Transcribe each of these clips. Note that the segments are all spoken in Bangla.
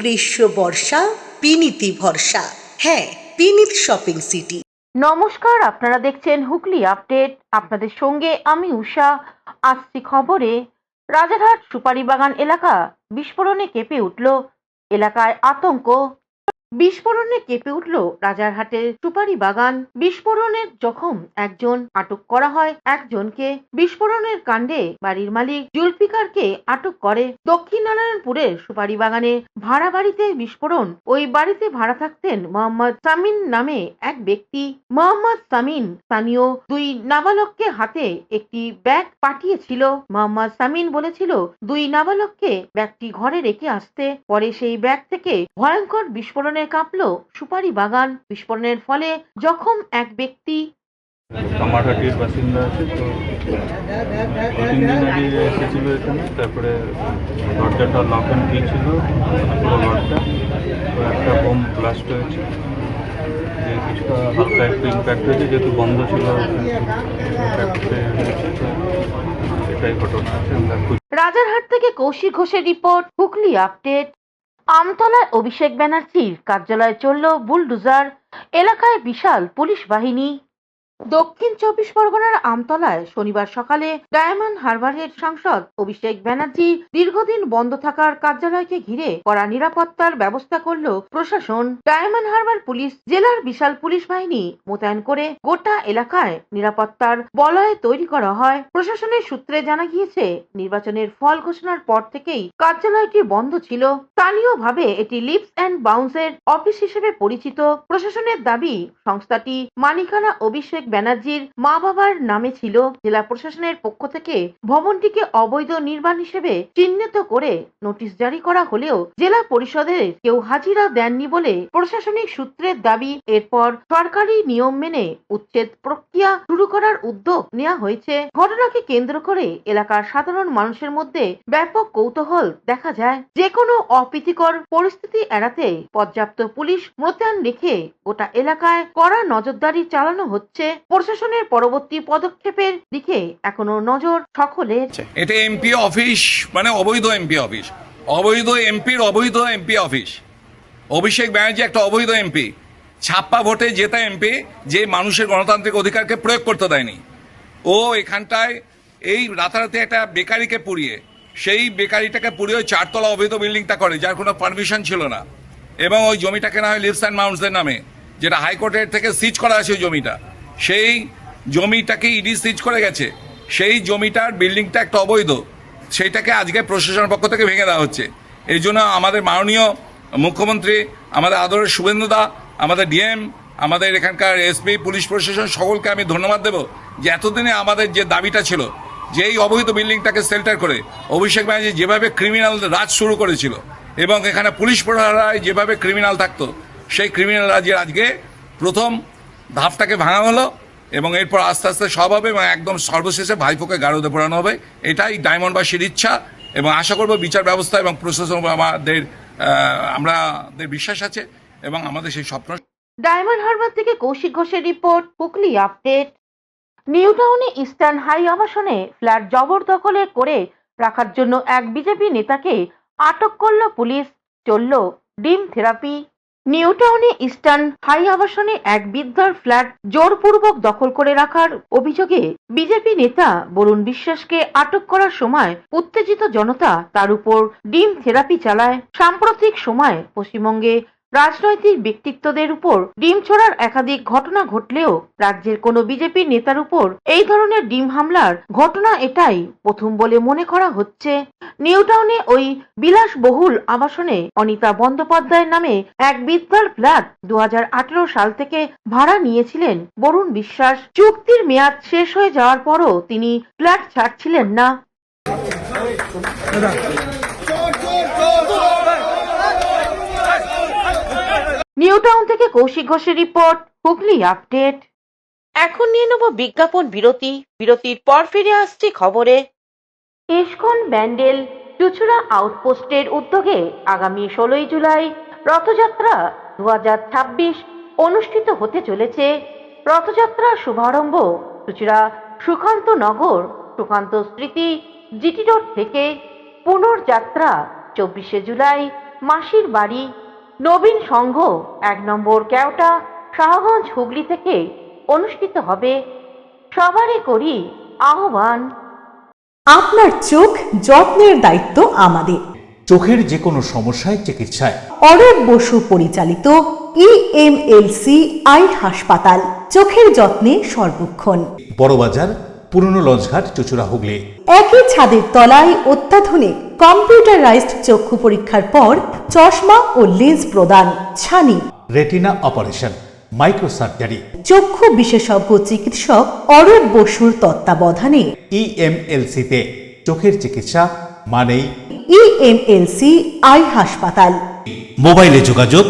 গ্রীষ্ম বর্ষা বিনীতি ভরসা। হ্যাঁ, বিনীত শপিং সিটি। নমস্কার, আপনারা দেখছেন হুগলি আপডেট। আপনাদের সঙ্গে আমি উষা। আসছি খবরে। রাজারহাট সুপারি বাগান এলাকা বিস্ফোরণে কেঁপে উঠল, এলাকায় আতঙ্ক। বিস্ফোরণে কেঁপে উঠল রাজারহাটের সুপারি বাগান। বিস্ফোরণের জখম একজন, আটক করা হয় একজনকে। বিস্ফোরণের কাণ্ডে বাড়ির মালিক জুলফিকারকে আটক করে। দক্ষিণ নারায়ণপুরের সুপারি বাগানে ভাড়া বাড়িতে বিস্ফোরণ। ওই বাড়িতে ভাড়া থাকতেন মোহাম্মদ সামিন নামে এক ব্যক্তি। মোহাম্মদ সামিন স্থানীয় দুই নাবালককে হাতে একটি ব্যাগ পাঠিয়েছিল। মোহাম্মদ সামিন বলেছিল দুই নাবালককে ব্যাগটি ঘরে রেখে আসতে। পরে সেই ব্যাগ থেকে ভয়ঙ্কর বিস্ফোরণে কাঁপল সুপারি বাগান। বিস্ফোরণের ফলে জখম এক ব্যক্তি। কামারহাটির বাসিন্দা আছে, তো 2-3 দিন আগে এসেছিল এখানে। তারপরে দরজাটা লক অ্যান্ড কি ছিল পুরো ঘরটা, তো একটা বোম ব্লাস্ট হয়েছে, যে কিছুটা হালকা একটু ইম্প্যাক্ট হয়েছে, যেহেতু বন্ধ ছিল ইম্প্যাক্ট হয়েছে। তো এটাই ঘটনা আছে। আমরা রাজারহাট থেকে কৌশিক ঘোষের রিপোর্ট, হুগলি আপডেট। আমতলায় অভিষেক ব্যানার্জির কার্যালয়ে চলল বুলডোজার, এলাকায় বিশাল পুলিশ বাহিনী। দক্ষিণ 24 পরগনার আমতলায় শনিবার সকালে ডায়মন্ড হারবারের সাংসদ অভিষেক ব্যানার্জি দীর্ঘদিন বন্ধ থাকার কার্যালয়কে ঘিরে কড়া নিরাপত্তার ব্যবস্থা করল প্রশাসন। ডায়মন্ড হারবার পুলিশ জেলার বিশাল পুলিশ বাহিনী মোতায়েন করে গোটা এলাকায় নিরাপত্তার বলয় তৈরি করা হয়। প্রশাসনের সূত্রে জানা গিয়েছে, নির্বাচনের ফল ঘোষণার পর থেকেই কার্যালয়টি বন্ধ ছিল। স্থানীয়ভাবে এটি লিপস অ্যান্ড বাউন্সের অফিস হিসেবে পরিচিত। প্রশাসনের দাবি, সংস্থাটি মালিকানা অভিষেক ব্যানার্জির মা বাবার নামে ছিল। জেলা প্রশাসনের পক্ষ থেকে ভবনটিকে অবৈধ নির্মাণ হিসেবে চিহ্নিত করে নোটিশ জারি করা হলেও জেলা পরিষদের কেউ হাজিরা দেননি বলে প্রশাসনিক সূত্রের দাবি। এরপর সরকারি নিয়ম মেনে উচ্ছেদ প্রক্রিয়া শুরু করার উদ্যোগ নেওয়া হয়েছে। ঘটনাকে কেন্দ্র করে এলাকার সাধারণ মানুষের মধ্যে ব্যাপক কৌতূহল দেখা যায়। যে কোনো অপ্রীতিকর পরিস্থিতি এড়াতে পর্যাপ্ত পুলিশ মোতায়েন রেখে গোটা এলাকায় কড়া নজরদারি চালানো হচ্ছে। প্রশাসনের পরবর্তী পদক্ষেপের দিকে এখনো নজর সকলের। এটা এমপি অফিস, মানে অবৈধ এমপি অফিস, অবৈধ এমপির অবৈধ এমপি অফিস। অভিষেক ব্যানার্জি একটা অবৈধ এমপি, ছাপ্পা ভোটে জেতা এমপি, যে মানুষের গণতান্ত্রিক অধিকারকে প্রয়োগ করতে দেয়নি। ও এখানটায় এই রাতারাতি একটা বেকারিকে পুড়িয়ে, সেই বেকারিটাকে পুড়িয়ে ওই 4তলা অবৈধ বিল্ডিংটা করে, যার কোনো পারমিশন ছিল না। এবং ওই জমিটা কেনা হয় লিভস অ্যান্ড মাউন্টসদের নামে, যেটা হাইকোর্টের থেকে সিজ করা আছে ওই জমিটা। সেই জমিটাকে ইডি সিজ করে গেছে। সেই জমিটার বিল্ডিংটা একটা অবৈধ, সেইটাকে আজকে প্রশাসনের পক্ষ থেকে ভেঙে দেওয়া হচ্ছে। এই জন্য আমাদের মাননীয় মুখ্যমন্ত্রী, আমাদের আদরের শুভেন্দুদা, আমাদের ডিএম, আমাদের এখানকার এসপি, পুলিশ প্রশাসন সকলকে আমি ধন্যবাদ দেব, যে এতদিনে আমাদের যে দাবিটা ছিল, যে এই অবৈধ বিল্ডিংটাকে শেল্টার করে অভিষেক ব্যানার্জি যেভাবে ক্রিমিনাল রাজ শুরু করেছিল এবং এখানে পুলিশ প্রশাসনায় যেভাবে ক্রিমিনাল থাকতো, সেই ক্রিমিনাল রাজের আজকে প্রথম ধাপটাকে ভাঙা হলো এবং এরপর আস্তে আস্তে সব হবে এবং একদম সর্বশেষে ভাইপোকে গারদে পোড়ানো হবে। এটাই ডায়মন্ডবাসীর ইচ্ছা এবং আশা করব বিচার ব্যবস্থা এবং প্রশাসন আমাদের বিশ্বাস আছে এবং আমাদের সেই স্বপ্ন। ডায়মন্ড হারবার থেকে কৌশিক ঘোষের রিপোর্ট, হুগলি আপডেট। নিউ টাউনে ইস্টার্ন হাই আবাসনে ফ্ল্যাট জবরদখলে করে রাখার জন্য এক বিজেপি নেতাকে আটক করল পুলিশ। চলল ডিম থেরাপি। নিউ টাউনে ইস্টার্ন হাই আবাসনে এক বৃদ্ধার ফ্ল্যাট জোরপূর্বক দখল করে রাখার অভিযোগে বিজেপি নেতা বরুণ বিশ্বাসকে আটক করার সময় উত্তেজিত জনতা তার উপর ডিম থেরাপি চালায়। সাম্প্রতিক সময় পশ্চিমবঙ্গে রাজনৈতিক ব্যক্তিত্বদের উপর ডিম ছোড়ার একাধিক ঘটনা ঘটলেও রাজ্যের কোনো বিজেপি নেতার উপর এই ধরনের ডিম হামলার ঘটনা এটাই প্রথম বলে মনে করা হচ্ছে। নিউ টাউনে ওই বিলাসবহুল আবাসনে অনিতা বন্দ্যোপাধ্যায় নামে এক বৃদ্ধার ফ্ল্যাট 2018 সাল থেকে ভাড়া নিয়েছিলেন বরুণ বিশ্বাস। চুক্তির মেয়াদ শেষ হয়ে যাওয়ার পরও তিনি ফ্ল্যাট ছাড়ছিলেন না। নিউ টাউন থেকে কৌশিক ঘোষের রিপোর্ট, হুগলি আপডেট। এখন নিয়ে নেব বিজ্ঞাপন বিরতি। বিরতির পর ফিরে আসছি খবরে। ইস্কন ব্যান্ডেল চুচুড়া আউটপোস্টের উদ্যোগে আগামী 16 জুলাই রথযাত্রা 2026 অনুষ্ঠিত হতে চলেছে। রথযাত্রার শুভারম্ভ চুচুড়া সুকান্ত নগর সুকান্ত স্মৃতি জিটি রোড থেকে। পুনর্যাত্রা 24 জুলাই মাসির বাড়ি নবীন সংঘ 1 নম্বর কেওটা শাহগঞ্জ হুগলি থেকে অনুষ্ঠিত হবে। সবারই করি আহ্বান। আপনার চোখ যত্নের দায়িত্ব আমাদের। চোখের যে কোনো সমস্যায় চিকিৎসায় অরূপ বসু পরিচালিত ইএমএলসি আই হাসপাতাল, চোখের যত্নে সর্বক্ষণ। বড়বাজার, পুরনো লঞ্চঘাট, চুচুড়া, হুগলি। একই ছাদের তলায় অত্যাধুনিক কম্পিউটারাইজড চক্ষু পরীক্ষার পর চশমা ও লেন্স প্রদান, ছানি, রেটিনা অপারেশন, মাইক্রোসার্জারি। চক্ষু বিশেষজ্ঞ চিকিৎসক অরূপ বসুর তত্ত্বাবধানে ইএমএলসিতে চোখের চিকিৎসা মানেই ইএমএলসি আই হাসপাতাল। মোবাইলে যোগাযোগ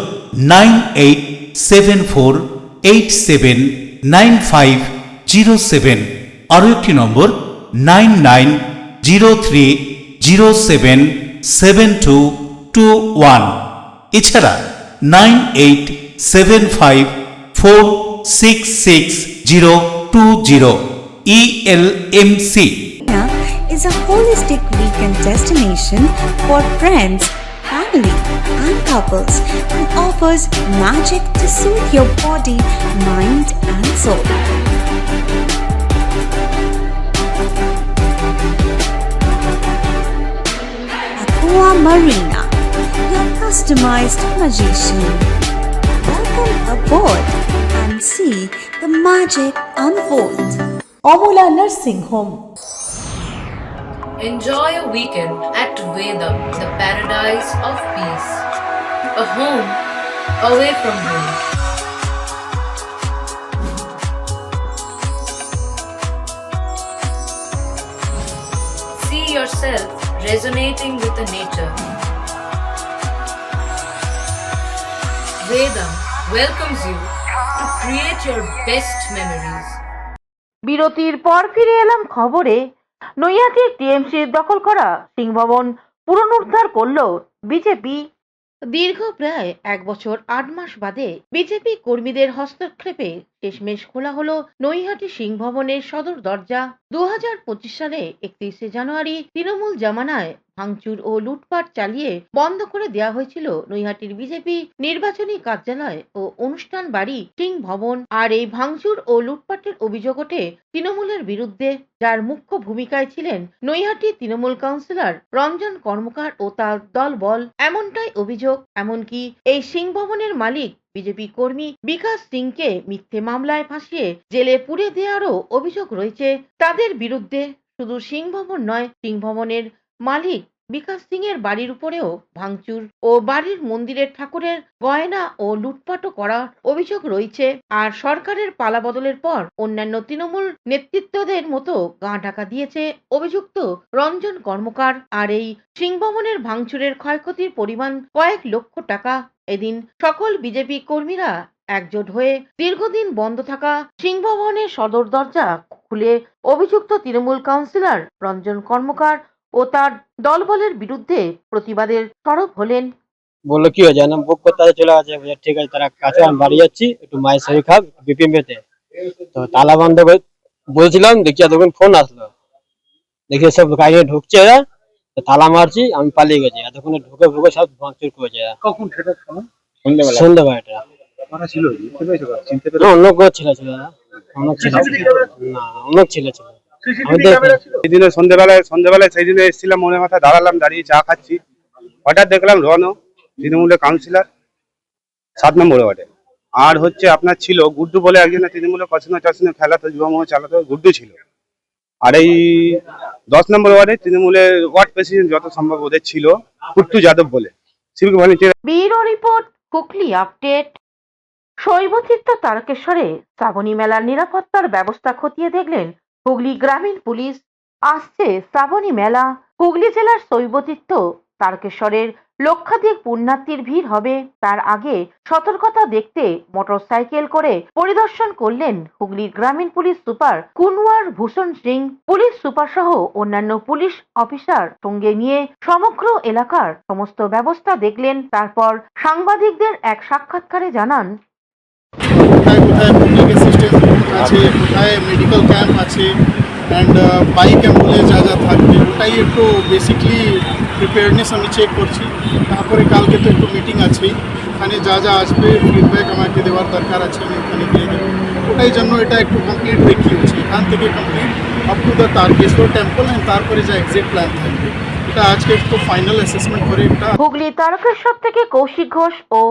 9874879507। আরও একটি নম্বর 9903077221। এছাড়া 9875466020। ইএলএমসি is a holistic weekend destination for friends, family, and couples and offers magic to soothe your body, mind, and soul. Aqua Marina, your customized magician. Welcome aboard and see the magic unfold. Amala nursing home. Enjoy a weekend at Vedam, the paradise of peace. A home away from home. See yourself resonating with the nature. Vedam welcomes you to create your best memories. বিরতির পর ফিরে এলাম খবরে। নৈহাটির টিএমসির দখল করা সিংভবন পুনরুদ্ধার করল বিজেপি। দীর্ঘ প্রায় 1 বছর 8 মাস বাদে বিজেপি কর্মীদের হস্তক্ষেপে শেষমেশ খোলা হলো নৈহাটি সিংভবনের সদর দরজা। 2025 সালে 31শে জানুয়ারি তৃণমূল জামানায় ভাঙচুর ও লুটপাট চালিয়ে বন্ধ করে দেওয়া হয়েছিল নৈহাটির বিজেপি নির্বাচনী কার্যালয় ও অনুষ্ঠান বাড়ি সিংভবন। আর এই ভাঙচুর ও লুটপাটের অভিযোগ ওঠে তৃণমূলের বিরুদ্ধে, যার মুখ্য ভূমিকায় ছিলেন নৈহাটি তৃণমূল কাউন্সিলর রঞ্জন কর্মকার ও তার দলবল, এমনটাই অভিযোগ। এমনকি এই সিংভবনের মালিক বিজেপি কর্মী বিকাশ সিংকে মিথ্যে মামলায় ফাঁসিয়ে জেলে পুরে দেওয়ারও অভিযোগ রয়েছে তাদের বিরুদ্ধে। শুধু সিংভবন নয়, সিংভবনের মালিক বিকাশ সিং এর বাড়ির উপরেও ভাঙচুর ও বাড়ির মন্দিরের ঠাকুরের গয়না ও লুটপাটও করার অভিযোগ রয়েছে। আর সরকারের পালাবদলের পর অন্যান্য তৃণমূল নেতৃত্বদের মতো গা ঢাকা দিয়েছে অভিযুক্ত রঞ্জন কর্মকার। আর এই সিংভবনের ভাঙচুরের ক্ষয়ক্ষতির পরিমাণ কয়েক লক্ষ টাকা। এদিন সকল বিজেপি কর্মীরা একজোট হয়ে দীর্ঘদিন বন্ধ থাকা সিংভবনের সদর দরজা খুলে অভিযুক্ত তৃণমূল কাউন্সিলর রঞ্জন কর্মকার ও তার দলবলের বিরুদ্ধে প্রতিবাদের সরব হলেন। বললো কি হয়ে যায় না, বুক করতে চলে গেছে। ঠিক আছে, তারা কাছে আমি বাড়ি যাচ্ছি, একটু মায়ের শরীর খারাপ, বিপিএমতে। তো তালা বন্ধ করে বলছিলাম, দেখি এতক্ষণ ফোন আসলো, দেখি সব গাড়ি ঢুকছে এরা, তালা মারছি, আমি পালিয়ে গেছি। এতক্ষণে ঢুকে ঢুকে সব ভাঙচুর করেছে। কখন সেটা সময়? সন্ধ্যাবেলা এটা ছিল অন্য ছিল অনেক ছিল না, অনেক ছিল। সন্ধ্যেবেলায় সেই দিনে এসেছিলাম, মনে মাথা দাঁড়ালাম, দাঁড়িয়ে চা খাচ্ছি, হঠাৎ দেখলাম রনো তৃণমূলের কাউন্সিলর 7 নম্বর ওয়ার্ডে। আর হচ্ছে আপনার ছিল গুড্ডু বলে একজন তৃণমূলের পছন্দ খেলাতো, যুবমোহ চালাতো, গুড্ডু ছিল। আর এই 10 নম্বর ওয়ার্ডে তৃণমূলের ওয়ার্ড প্রেসিডেন্ট যত সম্ভব ওদের ছিল কুট্টু যাদব বলে, civic volunteer. Bureau report, Hooghly update. শৈবতীর্থ তারকেশ্বরে শ্রাবণী মেলার নিরাপত্তার ব্যবস্থা খতিয়ে দেখলেন হুগলি গ্রামীণ পুলিশ। আসছে শ্রাবণী মেলা। হুগলি জেলার শৈবতীর্থ তারকেশ্বরের লক্ষাধিক পুণ্যার্থীর ভিড় হবে। তার আগে সতর্কতা দেখতে মোটরসাইকেল করে পরিদর্শন করলেন হুগলির গ্রামীণ পুলিশ সুপার কুনওয়ার ভূষণ সিং। পুলিশ সুপার সহ অন্যান্য পুলিশ অফিসার সঙ্গে নিয়ে সমগ্র এলাকার সমস্ত ব্যবস্থা দেখলেন। তারপর সাংবাদিকদের এক সাক্ষাৎকারে জানান, কোথায় কোথায় পুলিশ অ্যাসিস্ট্যান্স আছে, কোথায় মেডিকেল ক্যাম্প আছে, অ্যান্ড বাইক অ্যাম্বুলেন্স যা যা থাকবে, ওটাই একটু বেসিকলি প্রিপেয়ারনেস আমি চেক করছি। তারপরে কালকে তো একটু মিটিং আছেই, ওখানে যা যা আসবে ফিডব্যাক আমাকে দেওয়ার দরকার আছে, আমি ওখানে দিয়ে দেবো। ওটাই জন্য এটা একটু কমপ্লিট দেখি হচ্ছে, এখান থেকে complete up to the Tarakeswar temple and তারপরে যা এক্সিট প্ল্যান থাকবে এটা আজকে একটু ফাইনাল অ্যাসেসমেন্ট করে একটা। হুগলি তারকেশ্বর থেকে কৌশিক ঘোষ ও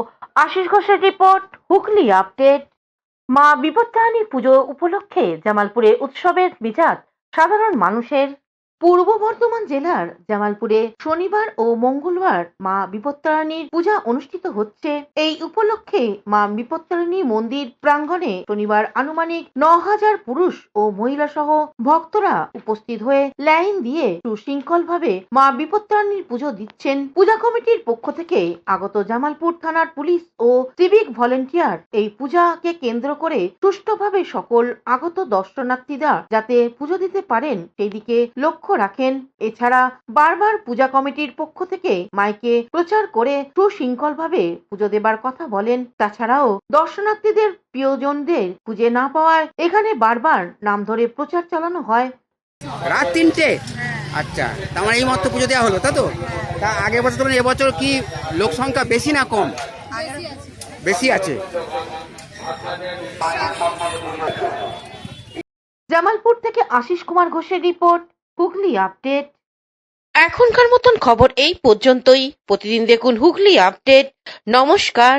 আশিস ঘোষের রিপোর্ট, হুগলি আপডেট। মা বিপত্তারিণী পুজো উপলক্ষে জামালপুরে উৎসবের মেজাজ সাধারণ মানুষের। পূর্ব বর্ধমান জেলার জামালপুরে শনিবার ও মঙ্গলবার মা বিপত্তারিণীর পূজা অনুষ্ঠিত হচ্ছে। এই উপলক্ষে মা বিপত্তারিণী মন্দির প্রাঙ্গণে শনিবার আনুমানিক 9,000 পুরুষ ও মহিলা সহ ভক্তরা উপস্থিত হয়ে লাইন দিয়ে সুশৃঙ্খলভাবে মা বিপত্তারিণীর পুজো দিচ্ছেন। পূজা কমিটির পক্ষ থেকে আগত জামালপুর থানার পুলিশ ও সিভিক ভলেন্টিয়ার এই পূজাকে কেন্দ্র করে সুষ্ঠুভাবে সকল আগত দর্শনার্থীরা যাতে পুজো দিতে পারেন সেই দিকে লক্ষ্য রাখেন। এছাড়া বারবার পূজা কমিটির পক্ষ থেকে মাইকে প্রচার করে সুশৃঙ্খলভাবে পুজো দেবার কথা বলেন। তাছাড়াও দর্শনার্থীদের প্রিয়জনদের খুঁজে না পাওয়ায় এখানে বারবার নাম ধরে প্রচার চালানো হয়। রাত 3টে, আচ্ছা, তার মানে এই মাত্র পুজো দেওয়া হলো, তা তো? তা আগের বছর মানে এবছর কি লোক সংখ্যা বেশি না কম? বেশি আছে। জামালপুর থেকে আশিস কুমার ঘোষের রিপোর্ট, হুগলি আপডেট। এখনকার মতন খবর এই পর্যন্তই। প্রতিদিন দেখুন হুগলি আপডেট। নমস্কার।